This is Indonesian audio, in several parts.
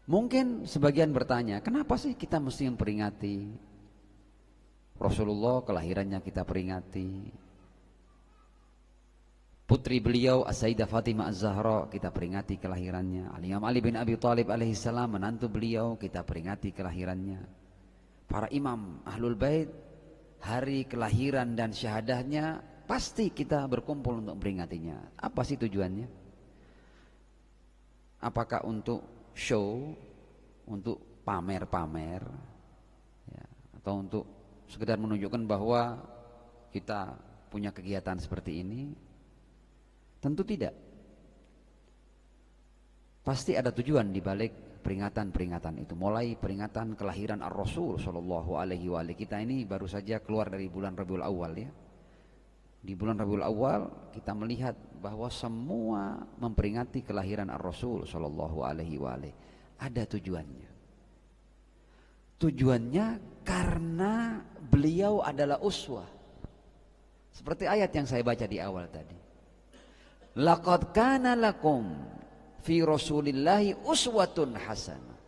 Mungkin sebagian bertanya, kenapa sih kita mesti memperingati Rasulullah, kelahirannya kita peringati, putri beliau As-Sayyidah Fatimah Az-Zahra kita peringati kelahirannya, Imam Ali bin Abi Thalib alaihissalam menantu beliau kita peringati kelahirannya, para imam Ahlul Bait hari kelahiran dan syahadahnya pasti kita berkumpul untuk memperingatinya. Apa sih tujuannya? Apakah untuk show, untuk pamer-pamer, ya, atau untuk sekedar menunjukkan bahwa kita punya kegiatan seperti ini? Tentu tidak. Pasti ada tujuan di balik peringatan-peringatan itu. Mulai peringatan kelahiran Ar-Rasul Shallallahu Alaihi Wasallam. Kita ini baru saja keluar dari bulan Rabiul Awal, ya. Di bulan Rabiul Awal kita melihat bahwa semua memperingati kelahiran Ar-Rasul Shallallahu Alaihi Wasallam. Ada tujuannya. Tujuannya karena beliau adalah uswah. Seperti ayat yang saya baca di awal tadi. Laqad kana lakum fi Rasulillahi uswatun hasanah.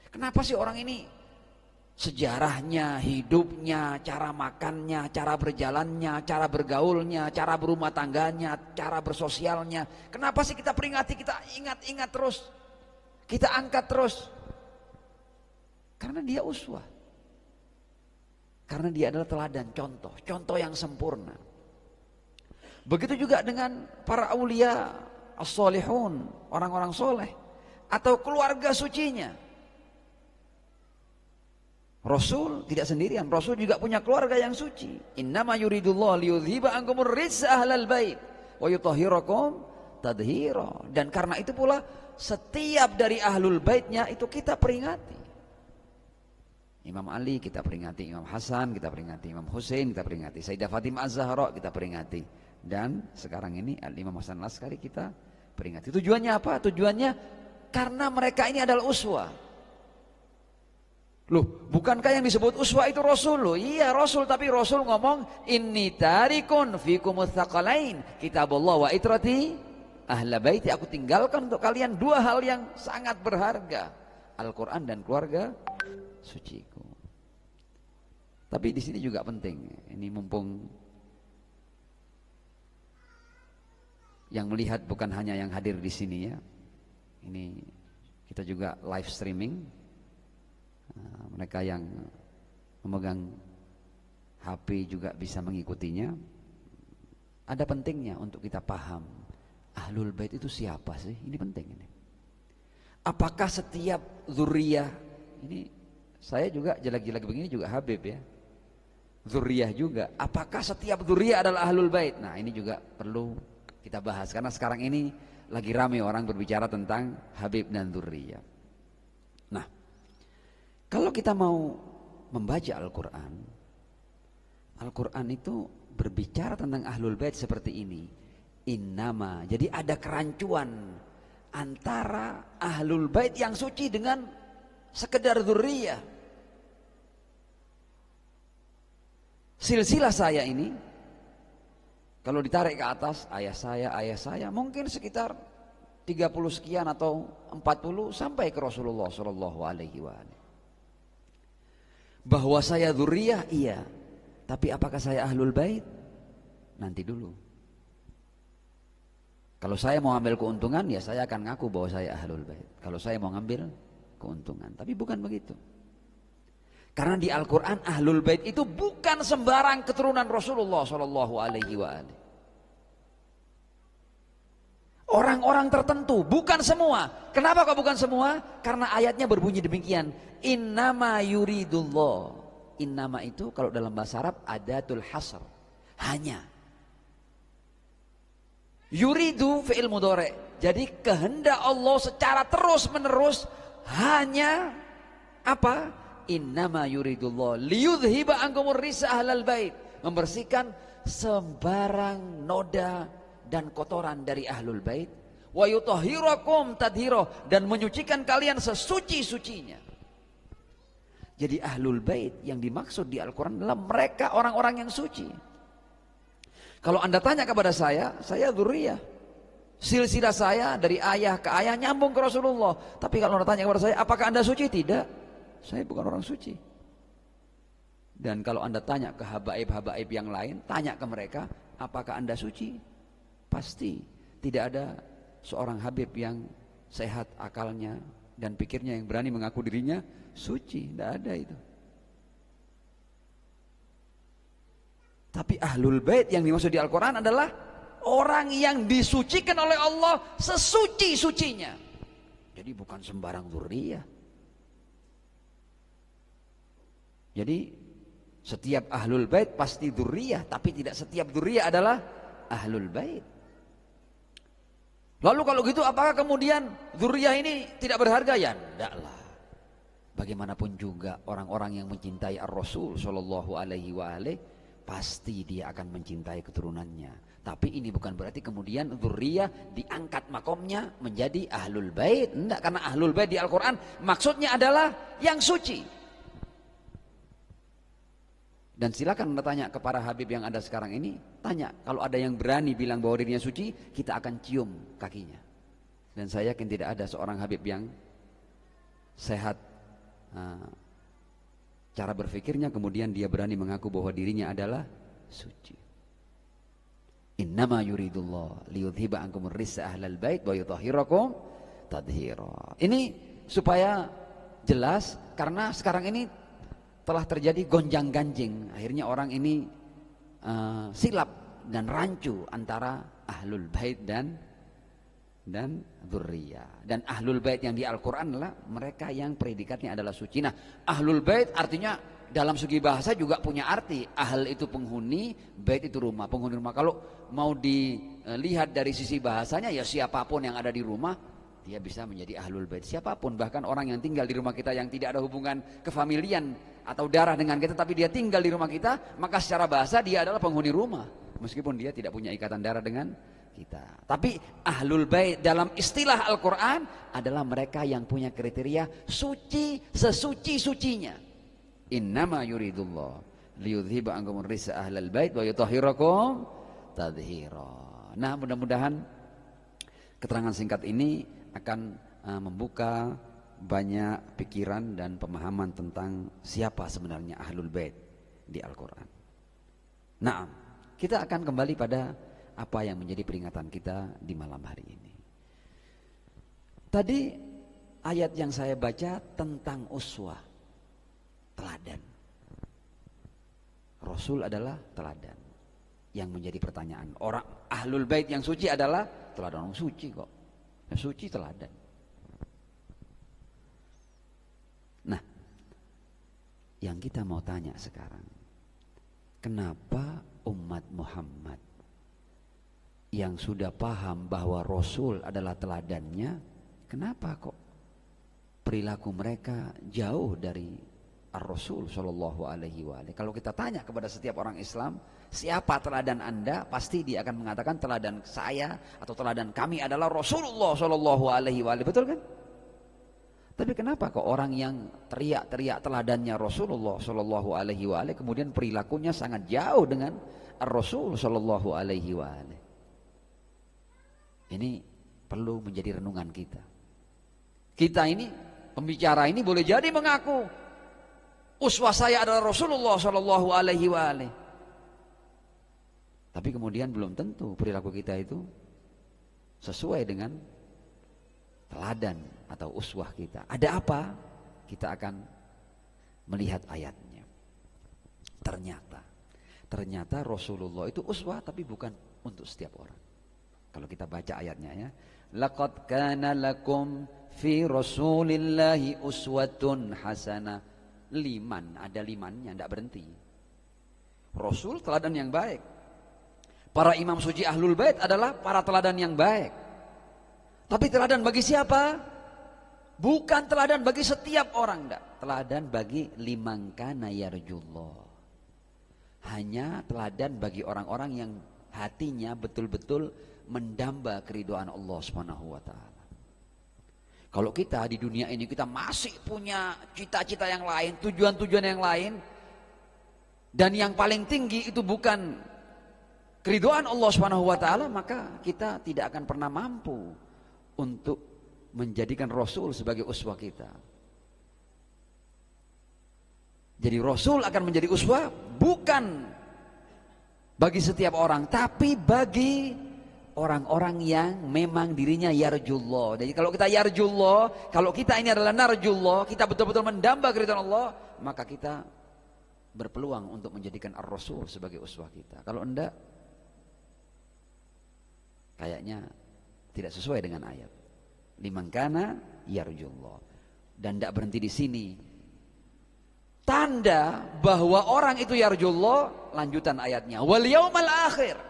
Kenapa sih orang ini sejarahnya, hidupnya, cara makannya, cara berjalannya, cara bergaulnya, cara berumah tangganya, cara bersosialnya, kenapa sih kita peringati, kita ingat-ingat terus, kita angkat terus? Karena dia uswah, karena dia adalah teladan, contoh yang sempurna. Begitu juga dengan para aulia as-solihun, orang-orang soleh, atau keluarga sucinya. Rasul tidak sendirian, Rasul juga punya keluarga yang suci. Innama yuridullahu liyudhiba ankumur rijsa ahlal bait wa yutahhirakum tadhira. Dan karena itu pula setiap dari ahlul baitnya itu kita peringati. Imam Ali kita peringati, Imam Hasan kita peringati, Imam Hussein kita peringati, Sayyidah Fatimah Az-Zahra kita peringati, dan sekarang ini Al-Imam Hasan Al-Askari kita peringati. Tujuannya apa? Tujuannya karena mereka ini adalah uswah. Loh, bukankah yang disebut uswah itu Rasul? Loh, iya Rasul, tapi Rasul ngomong inni tarikun fikumul tsaqalain, kitabullah wa itrati ahla baiti. Aku tinggalkan untuk kalian dua hal yang sangat berharga, Al-Quran dan keluarga suciku. Tapi di sini juga penting, ini mumpung yang melihat bukan hanya yang hadir di sini, ya. Ini kita juga live streaming. Mereka yang memegang HP juga bisa mengikutinya. Ada pentingnya untuk kita paham Ahlul Bait itu siapa sih? Ini penting ini. Apakah setiap zuriyah, ini saya juga jelek-jelek begini juga Habib, ya, zuriyah juga. Apakah setiap zuriyah adalah Ahlul Bait? Nah, ini juga perlu kita bahas karena sekarang ini lagi ramai orang berbicara tentang Habib dan zuriyah. Nah, kalau kita mau membaca Al-Quran, Al-Quran itu berbicara tentang Ahlul Bait seperti ini. Innama, jadi ada kerancuan antara Ahlul Bait yang suci dengan sekedar dzurriyyah. Silsilah saya ini, kalau ditarik ke atas, ayah saya, mungkin sekitar 30 sekian atau 40 sampai ke Rasulullah Shallallahu Alaihi Wasallam. Bahwa saya dzurriyyah, iya. Tapi apakah saya Ahlul Bait? Nanti dulu. Kalau saya mau ambil keuntungan, ya saya akan ngaku bahwa saya Ahlul Bait. Kalau saya mau ngambil keuntungan. Tapi bukan begitu. Karena di Al-Quran Ahlul Bait itu bukan sembarang keturunan Rasulullah Shallallahu Alaihi Wasallam. Orang-orang tertentu, bukan semua. Kenapa kok bukan semua? Karena ayatnya berbunyi demikian. Innama yuridullah. Innama itu kalau dalam bahasa Arab adatul hasr. Hanya. Yuridu fi'il mudhari'. Jadi kehendak Allah secara terus menerus hanya apa? Innama yuridullah liyudhiba ankumur rijsa ahlal bait. Membersihkan sembarang noda dan kotoran dari Ahlul Bait, wa yutahhirakum tadhira, dan menyucikan kalian sesuci-sucinya. Jadi Ahlul Bait yang dimaksud di Al-Quran adalah mereka orang-orang yang suci. Kalau Anda tanya kepada saya dzurriyyah. Silsilah saya dari ayah ke ayah nyambung ke Rasulullah. Tapi kalau Anda tanya kepada saya, apakah Anda suci? Tidak. Saya bukan orang suci. Dan kalau Anda tanya ke habaib-habaib yang lain, tanya ke mereka, apakah Anda suci? Pasti tidak ada seorang habib yang sehat akalnya dan pikirnya yang berani mengaku dirinya suci. Tidak ada itu. Tapi ahlul bait yang dimaksud di Al-Quran adalah orang yang disucikan oleh Allah sesuci-sucinya. Jadi bukan sembarang dzurriyyah. Jadi setiap ahlul bait pasti dzurriyyah, tapi tidak setiap dzurriyyah adalah ahlul bait. Lalu kalau gitu apakah kemudian dzurriyyah ini tidak berharga? Ya enggaklah. Bagaimanapun juga orang-orang yang mencintai Ar-Rasul sallallahu alaihi wa alihi pasti dia akan mencintai keturunannya. Tapi ini bukan berarti kemudian dzurriyyah diangkat makomnya menjadi ahlul bait. Enggak, karena ahlul bait di Al-Quran maksudnya adalah yang suci. Dan silakan Anda tanya ke para habib yang ada sekarang ini, tanya kalau ada yang berani bilang bahwa dirinya suci, kita akan cium kakinya. Dan saya yakin tidak ada seorang habib yang sehat cara berpikirnya kemudian dia berani mengaku bahwa dirinya adalah suci. Innama yuridullah liyudhiba ankumur rissa ahlal bait wa yutahhirakum tadhira. Ini supaya jelas karena sekarang ini telah terjadi gonjang-ganjing. Akhirnya orang ini silap dan rancu antara ahlul bait dan dzurriyyah. Dan ahlul bait yang di Al-Quran adalah mereka yang predikatnya adalah suci. Nah, ahlul bait artinya dalam segi bahasa juga punya arti. Ahl itu penghuni, bait itu rumah, penghuni rumah. Kalau mau dilihat dari sisi bahasanya, ya siapapun yang ada di rumah dia bisa menjadi ahlul bait. Siapapun, bahkan orang yang tinggal di rumah kita yang tidak ada hubungan kefamilian atau darah dengan kita, tapi dia tinggal di rumah kita, maka secara bahasa dia adalah penghuni rumah, meskipun dia tidak punya ikatan darah dengan kita. Tapi ahlul bait dalam istilah Al-Quran adalah mereka yang punya kriteria suci sesuci-sucinya. Innama yuridullah liyudhiba ankumur rissa ahlal bait wa yutahhirakum tadhira. Nah, mudah-mudahan keterangan singkat ini akan membuka banyak pikiran dan pemahaman tentang siapa sebenarnya ahlul bait di Al-Quran. Nah, kita akan kembali pada apa yang menjadi peringatan kita di malam hari ini. Tadi ayat yang saya baca tentang uswah, teladan. Rasul adalah teladan. Yang menjadi pertanyaan, orang ahlul bait yang suci adalah teladan. Orang suci kok, yang suci teladan. Nah, yang kita mau tanya sekarang, kenapa umat Muhammad yang sudah paham bahwa Rasul adalah teladannya, kenapa kok perilaku mereka jauh dari Ar-Rasul Shallallahu Alaihi Wasallam? Kalau kita tanya kepada setiap orang Islam, siapa teladan Anda? Pasti dia akan mengatakan teladan saya atau teladan kami adalah Rasulullah Shallallahu Alaihi Wasallam. Betul kan? Tapi kenapa kok orang yang teriak-teriak teladannya Rasulullah Shallallahu Alaihi Wasallam kemudian perilakunya sangat jauh dengan Ar-Rasul Shallallahu Alaihi Wasallam? Ini perlu menjadi renungan kita. Kita ini, pembicara ini boleh jadi mengaku uswah saya adalah Rasulullah Shallallahu Alaihi Wasallam, tapi kemudian belum tentu perilaku kita itu sesuai dengan teladan atau uswah kita. Ada apa? Kita akan melihat ayatnya. Ternyata Rasulullah itu uswah, tapi bukan untuk setiap orang. Kalau kita baca ayatnya ya, laqad kana lakum fi Rasulillahi uswatun hasanah. Liman, ada limannya, tidak berhenti. Rasul teladan yang baik. Para imam suci ahlul bait adalah para teladan yang baik. Tapi teladan bagi siapa? Bukan teladan bagi setiap orang, enggak. Teladan bagi liman kana yarjullah. Hanya teladan bagi orang-orang yang hatinya betul-betul mendamba keridhaan Allah Subhanahu wa taala. Kalau kita di dunia ini kita masih punya cita-cita yang lain, tujuan-tujuan yang lain, dan yang paling tinggi itu bukan keridhaan Allah Subhanahu wa taala, maka kita tidak akan pernah mampu untuk menjadikan Rasul sebagai uswah kita. Jadi Rasul akan menjadi uswah bukan bagi setiap orang, tapi bagi orang-orang yang memang dirinya yarjullah. Jadi kalau kita yarjullah, kalau kita ini adalah narjullah, kita betul-betul mendamba keridhaan Allah, maka kita berpeluang untuk menjadikan Ar-Rasul sebagai uswah kita. Kalau enggak, kayaknya tidak sesuai dengan ayat. Liman kana yarjullah. Dan tidak berhenti di sini. Tanda bahwa orang itu yarjullah, lanjutan ayatnya, wal yaumal akhir.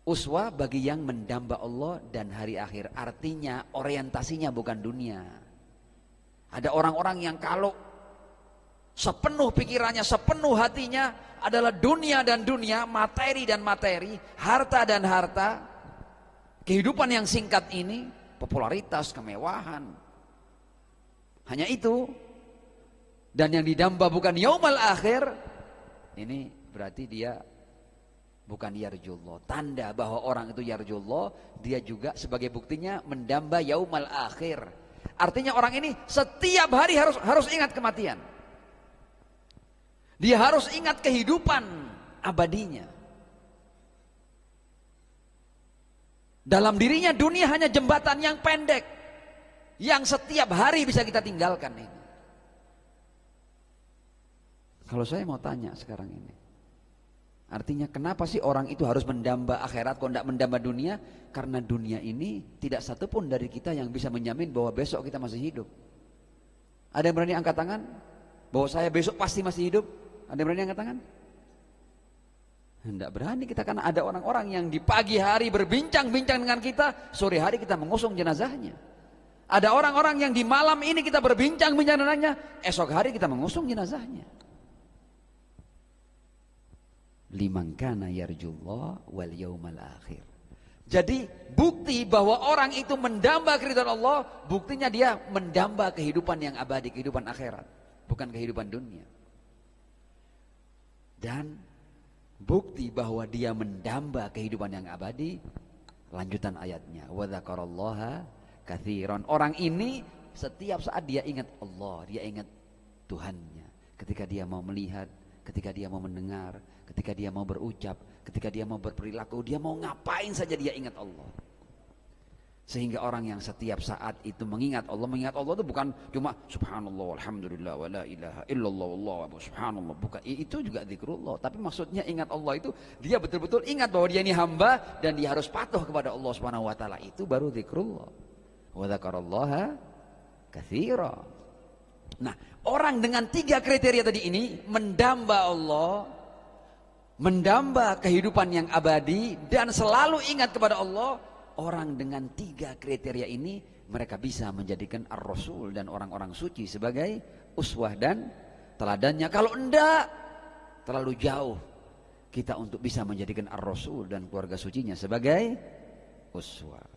Uswah bagi yang mendamba Allah dan hari akhir. Artinya orientasinya bukan dunia. Ada orang-orang yang kalau sepenuh pikirannya, sepenuh hatinya adalah dunia dan dunia, materi dan materi, harta dan harta. Kehidupan yang singkat ini, popularitas, kemewahan, hanya itu. Dan yang didamba bukan yaumal akhir, ini berarti dia bukan yarjullah. Tanda bahwa orang itu yarjullah, dia juga sebagai buktinya mendamba yaumal akhir. Artinya orang ini setiap hari harus ingat kematian. Dia harus ingat kehidupan abadinya. Dalam dirinya dunia hanya jembatan yang pendek, yang setiap hari bisa kita tinggalkan ini. Kalau saya mau tanya sekarang ini, artinya kenapa sih orang itu harus mendamba akhirat kalau tidak mendamba dunia? Karena dunia ini tidak satupun dari kita yang bisa menjamin bahwa besok kita masih hidup. Ada yang berani angkat tangan bahwa saya besok pasti masih hidup? Ada yang berani angkat tangan? Tidak berani kita, karena ada orang-orang yang di pagi hari berbincang-bincang dengan kita, sore hari kita mengusung jenazahnya. Ada orang-orang yang di malam ini kita berbincang-bincang dengannya, esok hari kita mengusung jenazahnya. Liman kana yarjullah wal yaumal akhir. Jadi bukti bahwa orang itu mendamba keridhaan Allah, buktinya dia mendamba kehidupan yang abadi, kehidupan akhirat, bukan kehidupan dunia. Dan bukti bahwa dia mendamba kehidupan yang abadi, lanjutan ayatnya, wa dzakarallaha katsiran. Orang ini setiap saat dia ingat Allah, dia ingat Tuhannya. Ketika dia mau melihat, ketika dia mau mendengar, ketika dia mau berucap, ketika dia mau berperilaku, dia mau ngapain saja dia ingat Allah. Sehingga orang yang setiap saat itu mengingat Allah itu bukan cuma subhanallah walhamdulillah wa la ilaha illallah wallahu subhanallah, bukan, itu juga zikrullah, tapi maksudnya ingat Allah itu dia betul-betul ingat bahwa dia ini hamba dan dia harus patuh kepada Allah Subhanahu wa taala, itu baru zikrullah. Wa dzakarallaha katsira. Nah, orang dengan 3 kriteria tadi ini mendamba Allah, mendamba kehidupan yang abadi, dan selalu ingat kepada Allah. Orang dengan 3 kriteria ini, mereka bisa menjadikan Ar-Rasul dan orang-orang suci sebagai uswah dan teladannya. Kalau enggak, terlalu jauh kita untuk bisa menjadikan Ar-Rasul dan keluarga sucinya sebagai uswah.